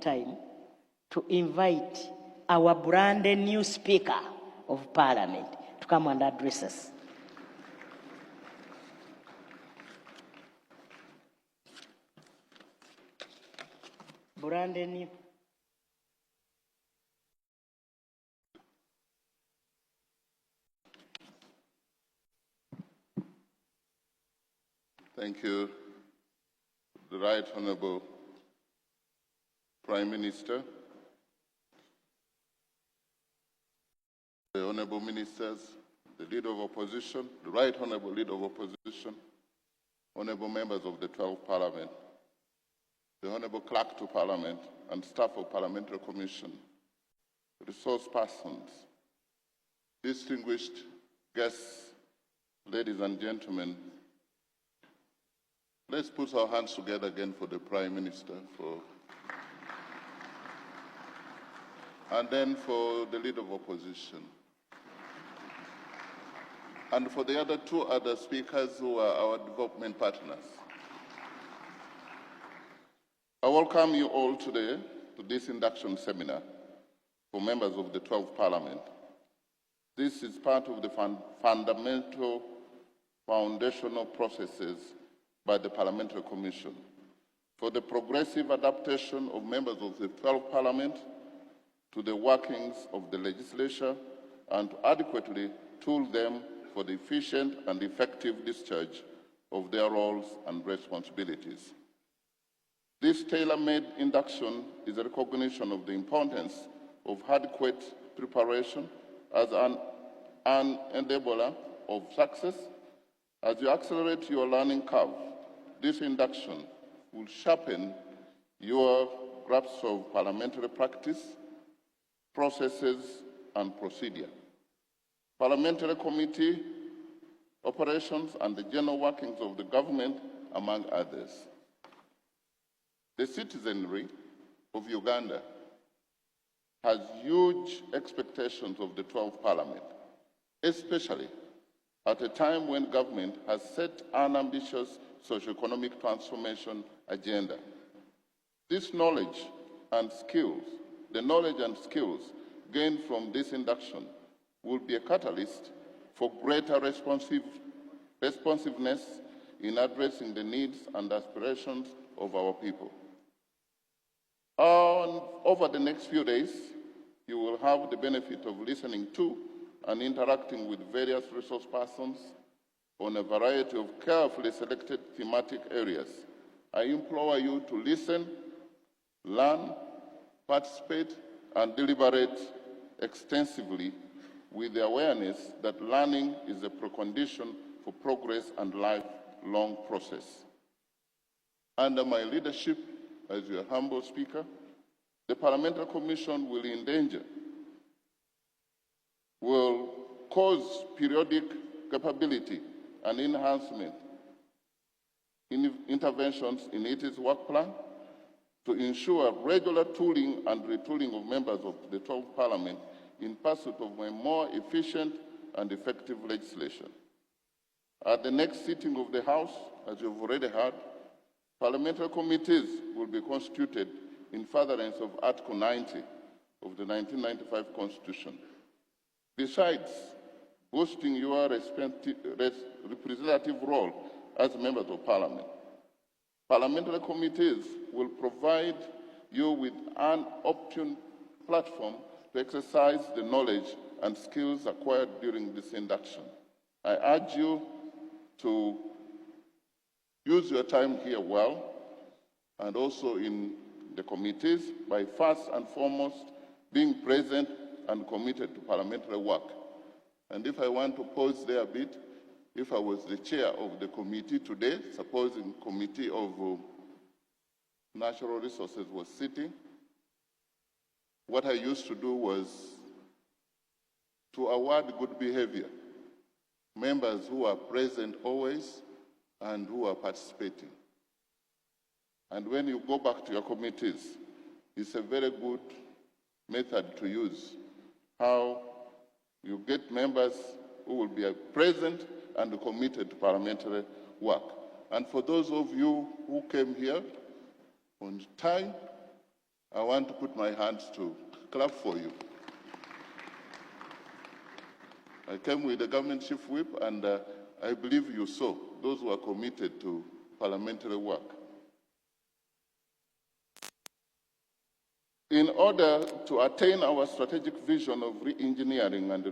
time to invite our brand new Speaker of Parliament to come and address us. Brand new. Thank you, the Right Honourable Prime Minister, the Honourable Ministers, the Leader of Opposition, the Right Honourable Leader of Opposition, Honourable Members of the 12th Parliament, the Honourable Clerk to Parliament and staff of Parliamentary Commission, resource persons, distinguished guests, ladies and gentlemen, let's put our hands together again for the Prime Minister, and then for the Leader of Opposition, and for the two other speakers who are our development partners. I welcome you all today to this induction seminar for members of the 12th Parliament. This is part of the fundamental foundational processes by the Parliamentary Commission for the progressive adaptation of members of the 12th Parliament to the workings of the legislature and to adequately tool them for the efficient and effective discharge of their roles and responsibilities. This tailor-made induction is a recognition of the importance of adequate preparation as an enabler of success. As you accelerate your learning curve, this induction will sharpen your grasp of parliamentary practice, processes, and procedure, parliamentary committee operations, and the general workings of the government, among others. The citizenry of Uganda has huge expectations of the 12th Parliament, especially at a time when government has set an ambitious socio-economic transformation agenda. This knowledge and skills, the knowledge and skills gained from this induction will be a catalyst for greater responsiveness in addressing the needs and aspirations of our people. Over the next few days, you will have the benefit of listening to and interacting with various resource persons on a variety of carefully selected thematic areas. I implore you to listen, learn, participate, and deliberate extensively with the awareness that learning is a precondition for progress and lifelong process. Under my leadership as your humble Speaker, the Parliamentary Commission will cause periodic capability and enhancement interventions in its work plan to ensure regular tooling and retooling of members of the 12th Parliament in pursuit of a more efficient and effective legislation. At the next sitting of the House, as you've already heard, parliamentary committees will be constituted in furtherance of Article 90 of the 1995 Constitution. Besides boosting your representative role as members of Parliament, parliamentary committees will provide you with an opportune platform to exercise the knowledge and skills acquired during this induction. I urge you to use your time here well and also in the committees by first and foremost being present and committed to parliamentary work. And if I want to pause there a bit, if I was the chair of the committee today, supposing Committee of Natural Resources was sitting, what I used to do was to award good behavior, members who are present always and who are participating. And when you go back to your committees, it's a very good method to use, how you get members who will be present and committed to parliamentary work. And for those of you who came here on time, I want to put my hands to clap for you. I came with the government chief whip, and I believe you saw those who are committed to parliamentary work. In order to attain our strategic vision of re-engineering and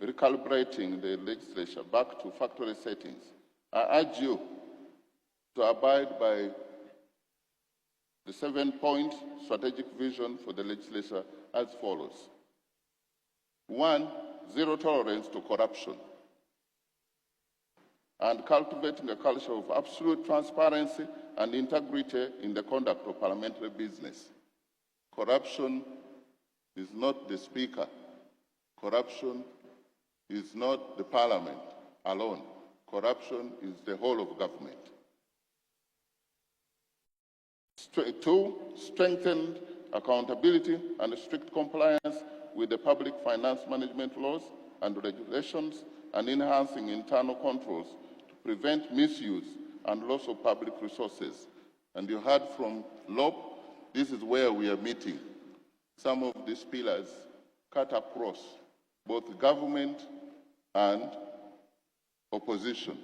recalibrating the legislature back to factory settings, I urge you to abide by the 7-point strategic vision for the legislature as follows. 1, zero tolerance to corruption, and cultivating a culture of absolute transparency and integrity in the conduct of parliamentary business. Corruption is not the Speaker. Corruption is not the Parliament alone. Corruption is the whole of government. 2, strengthened accountability and strict compliance with the public finance management laws and regulations, and enhancing internal controls to prevent misuse and loss of public resources. And you heard from LOP, this is where we are meeting. Some of these pillars cut across both government and opposition.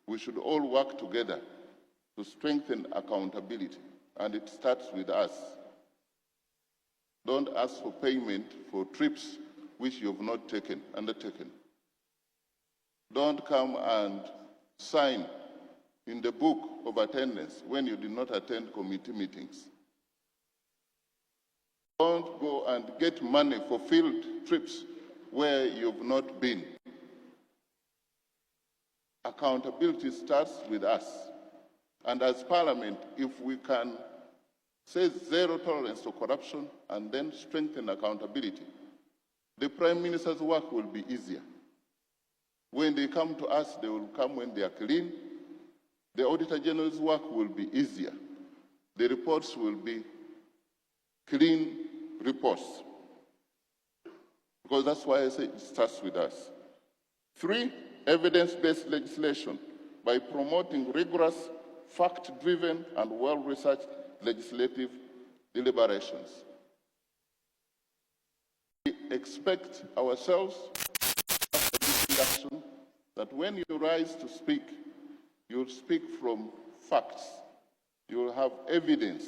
We should all work together to strengthen accountability, and it starts with us. Don't ask for payment for trips which you have not undertaken. Don't come and sign in the book of attendance when you did not attend committee meetings. Don't go and get money for field trips where you've not been. Accountability starts with us. And as Parliament, if we can say zero tolerance to corruption and then strengthen accountability, the Prime Minister's work will be easier. When they come to us, they will come when they are clean. The Auditor General's work will be easier. The reports will be clean reports. Because that's why I say it starts with us. 3, evidence-based legislation by promoting rigorous, fact-driven, and well-researched legislative deliberations. We expect ourselves after this election that when you rise to speak, you'll speak from facts. You will have evidence.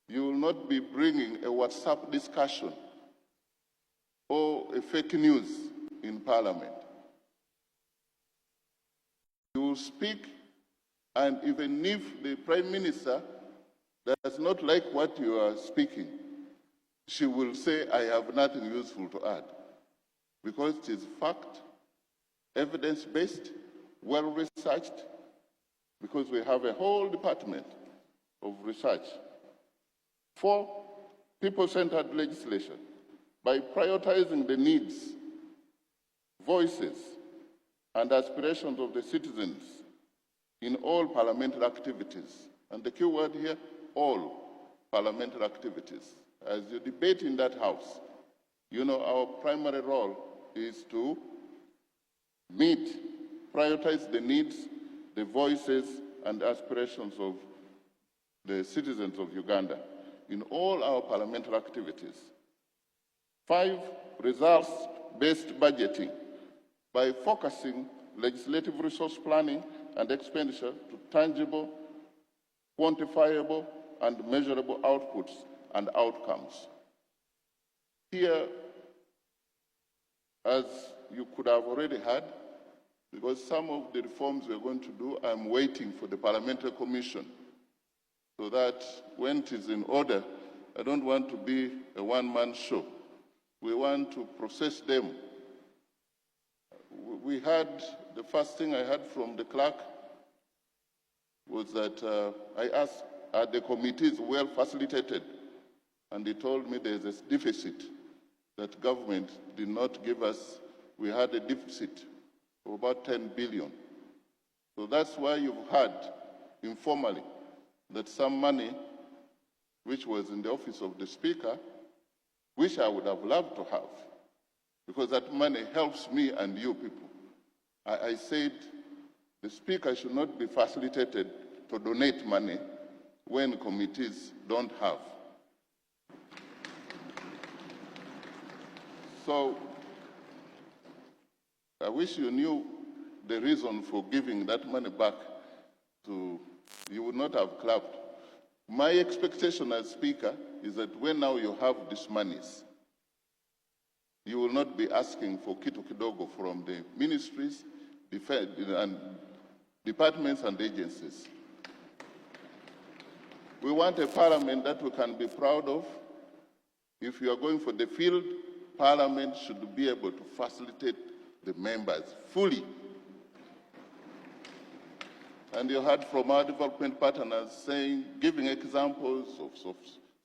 You will not be bringing a WhatsApp discussion or a fake news in Parliament. You will speak, and even if the Prime Minister does not like what you are speaking, she will say, I have nothing useful to add. Because it is fact, evidence-based, well-researched, because we have a whole department of research. 4, people-centered legislation by prioritizing the needs, voices, and aspirations of the citizens in all parliamentary activities. And the key word here, all parliamentary activities. As you debate in that house, you know our primary role is to meet, prioritize the needs, the voices, and aspirations of the citizens of Uganda in all our parliamentary activities. 5, results-based budgeting by focusing legislative resource planning and expenditure to tangible, quantifiable, and measurable outputs and outcomes. Here, as you could have already heard, because some of the reforms we're going to do, I'm waiting for the Parliamentary Commission, so that when it is in order, I don't want to be a one-man show. We want to process them. We had, the first thing I heard from the clerk was that I asked, are the committees well facilitated? And he told me there's a deficit that government did not give us. We had a deficit of about 10 billion. So that's why you've heard informally that some money which was in the office of the Speaker, which I would have loved to have, because that money helps me and you people. I said the Speaker should not be facilitated to donate money when committees don't have. So I wish you knew the reason for giving that money back to, you would not have clapped. My expectation as Speaker is that when now you have these monies, you will not be asking for kitu kidogo from the ministries and departments and agencies. We want a parliament that we can be proud of. If you are going for the field, Parliament should be able to facilitate the members fully. And you heard from our development partners saying, giving examples of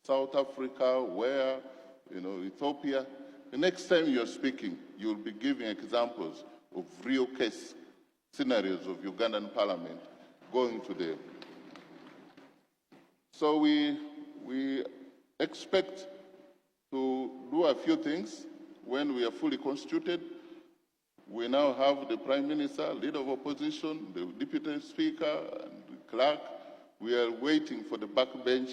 South Africa, where, Ethiopia. The next time you're speaking, you'll be giving examples of real case scenarios of Ugandan Parliament going to the. So we expect to do a few things when we are fully constituted. We now have the Prime Minister, Leader of Opposition, the Deputy Speaker, and the Clerk. We are waiting for the backbench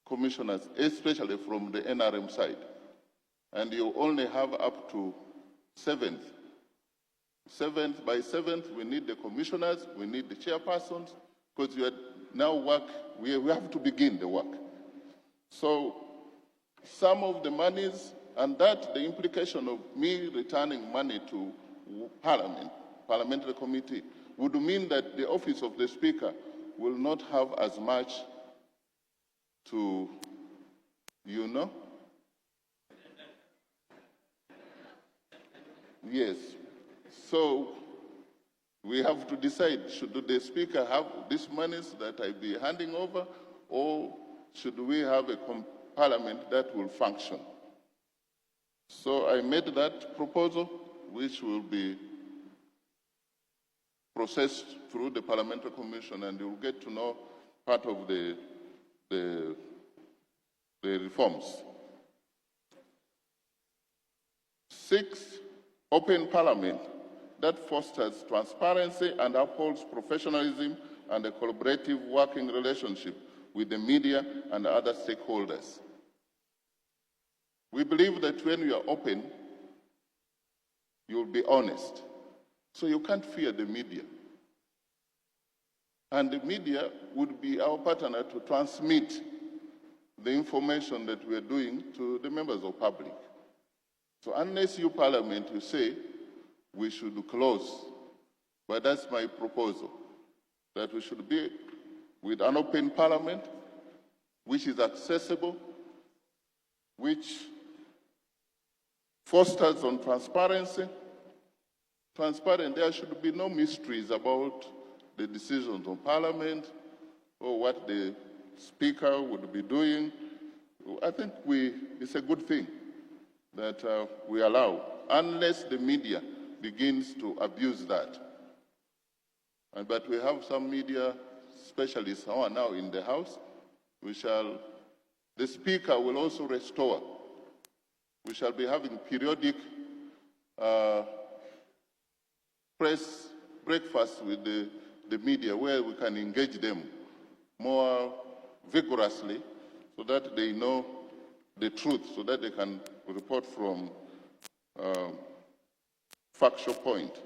commissioners, especially from the NRM side. And you only have up to 7th. By 7th, we need the commissioners, we need the chairpersons, because we have to begin the work. So some of the monies, and that the implication of me returning money to Parliament, Parliamentary Committee, would mean that the office of the Speaker will not have as much to, Yes. So we have to decide, should the Speaker have these monies that I be handing over, or should we have a Parliament that will function? So I made that proposal, which will be processed through the Parliamentary Commission, and you'll get to know part of the reforms. 6, open Parliament that fosters transparency and upholds professionalism and a collaborative working relationship with the media and other stakeholders. We believe that when you are open, you'll be honest. So you can't fear the media. And the media would be our partner to transmit the information that we are doing to the members of public. So unless you, Parliament, you say we should close, but that's my proposal, that we should be with an open Parliament, which is accessible, which fosters on transparency. Transparent, there should be no mysteries about the decisions of Parliament or what the Speaker would be doing. I think it's a good thing that we allow, unless the media begins to abuse that. But we have some media specialists who are now in the House. The Speaker will also restore. We shall be having periodic press breakfasts with the media where we can engage them more vigorously so that they know the truth, so that they can report from factual point.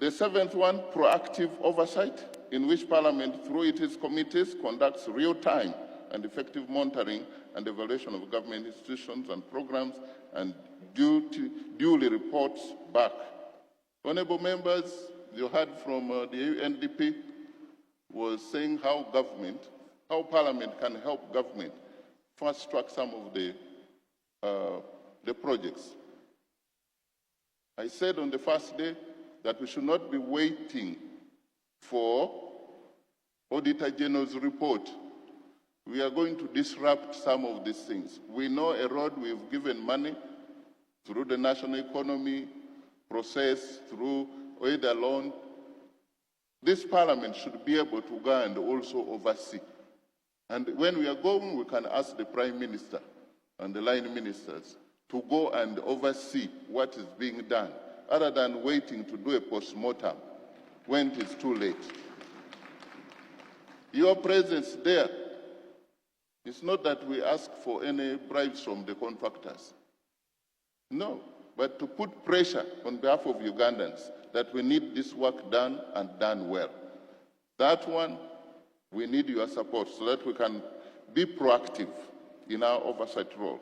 The 7th one, proactive oversight, in which Parliament, through its committees, conducts real-time and effective monitoring and evaluation of government institutions and programs and duly reports back. Honourable members, you heard from the UNDP was saying how Parliament can help government fast-track some of the projects. I said on the first day that we should not be waiting for Auditor General's report. We are going to disrupt some of these things. We know a road, we've given money through the national economy process, through either loan. This Parliament should be able to go and also oversee. And when we are going, we can ask the Prime Minister and the line ministers to go and oversee what is being done, other than waiting to do a post-mortem when it is too late. Your presence there, it's not that we ask for any bribes from the contractors. No, but to put pressure on behalf of Ugandans that we need this work done and done well. That one, we need your support so that we can be proactive in our oversight role.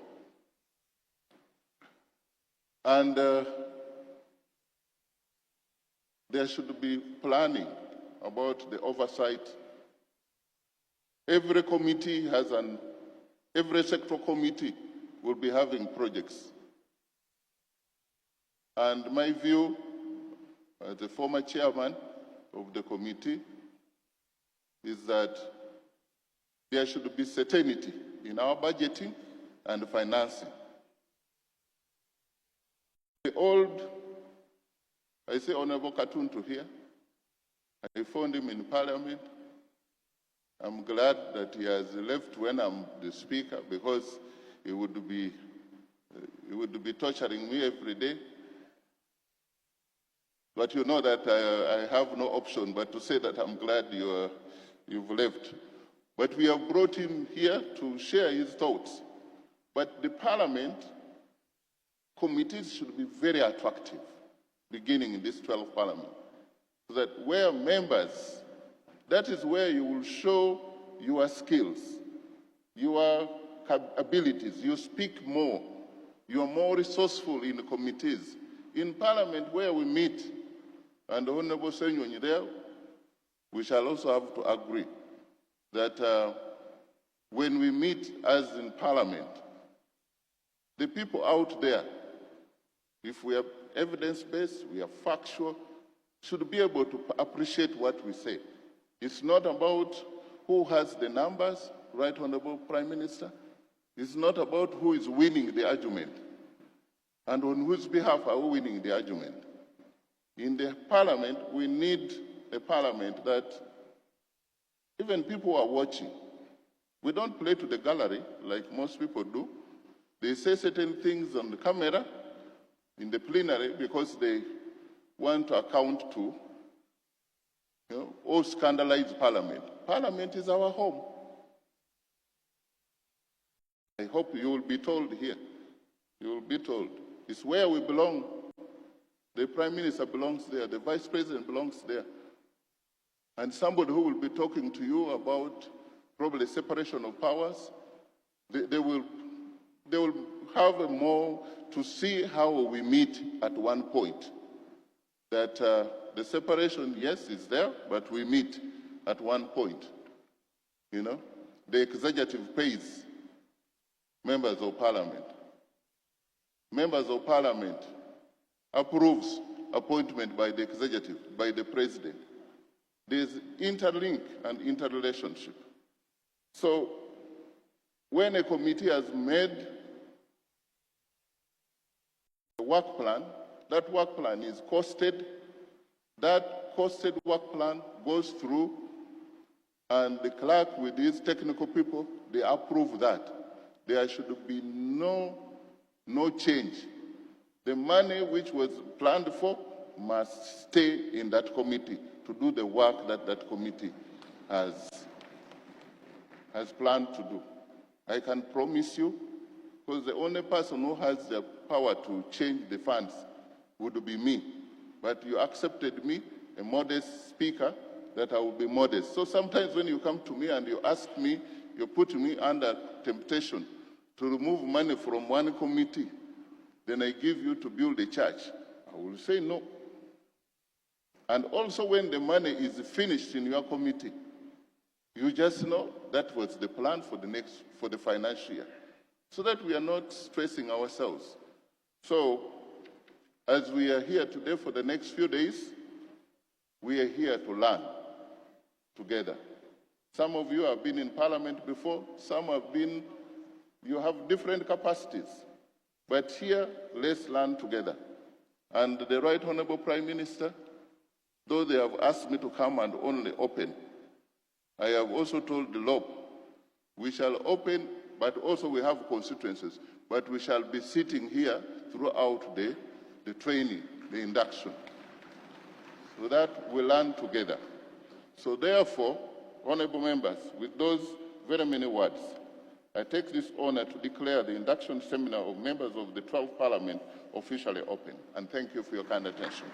And there should be planning about the oversight. Every committee has every sector committee will be having projects. And my view, as the former chairman of the committee, is that there should be certainty in our budgeting and financing. The old, I say Honorable Katuntu here, I found him in Parliament. I'm glad that he has left when I'm the Speaker, because he would be torturing me every day. But you know that I have no option but to say that I'm glad you've left. But we have brought him here to share his thoughts. But the Parliament committees should be very attractive, beginning in this 12th Parliament, so that where members, that is where you will show your skills, your abilities, you speak more, you are more resourceful in the committees. In Parliament where we meet, and Honorable Senyonyi there, we shall also have to agree that when we meet as in Parliament, the people out there, if we are evidence-based, we are factual, should be able to appreciate what we say. It's not about who has the numbers, Right Honorable Prime Minister. It's not about who is winning the argument and on whose behalf are we winning the argument. In the Parliament, we need a Parliament that even people are watching. We don't play to the gallery like most people do. They say certain things on the camera in the plenary because they want to account to, or scandalize Parliament. Parliament is our home. I hope you will be told here. You will be told. It's where we belong. The Prime Minister belongs there. The Vice President belongs there. And somebody who will be talking to you about probably separation of powers, they will have a more to see how we meet at one point. That the separation, yes, is there, but we meet at one point. The executive pays members of Parliament. Members of Parliament approves appointment by the executive, by the president. There's interlink and interrelationship. So when a committee has made a work plan, that work plan is costed. That costed work plan goes through, and the clerk with his technical people, they approve that. There should be no change. The money which was planned for must stay in that committee to do the work that that committee has planned to do. I can promise you, because the only person who has the power to change the funds would be me. But you accepted me, a modest speaker, that I will be modest. So sometimes when you come to me and you ask me, you put me under temptation to remove money from one committee, then I give you to build a church. I will say no. And also when the money is finished in your committee, you just know that was the plan for the financial year, so that we are not stressing ourselves. So as we are here today for the next few days, we are here to learn together. Some of you have been in Parliament before, some have been, you have different capacities. But here, let's learn together. And the Right Honorable Prime Minister, though they have asked me to come and only open, I have also told the LOB, we shall open, but also we have constituencies, but we shall be sitting here throughout the training, the induction, so that we learn together. So therefore, honorable members, with those very many words, I take this honor to declare the induction seminar of members of the 12th Parliament officially open, and thank you for your kind attention.